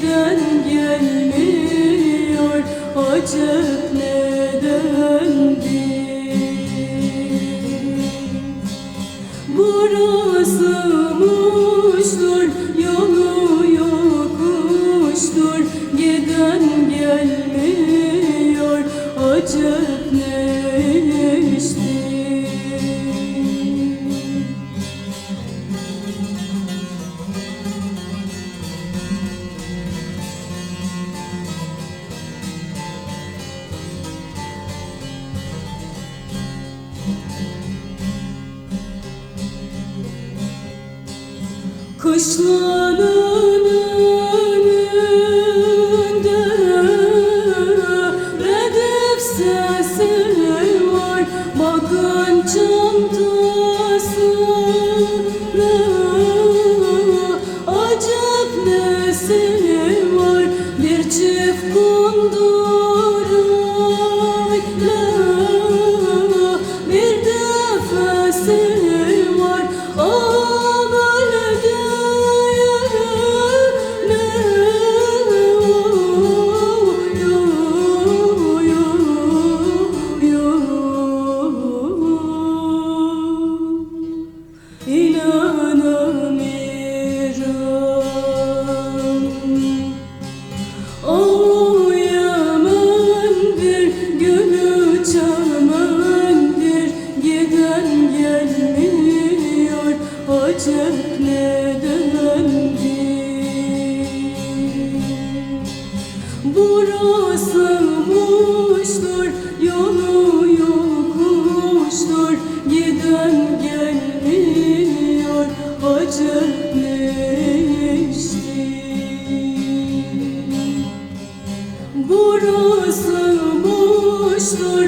giden gelmiyor, acep nedendir? Burası muştur, yolu yokuştur, giden gelmiyor, acep ne iştir? Kışlanın önünde redef sesi var, bakın çantasına acep nesi var, bir çift kundurayla bir defesi var. O Yemen'dir, gülü çemendir, giden gelmiyor, acep nedendir? Burası muştur, yolu yokuştur, giden gelmiyor, acep ne iştir? Burası muştur,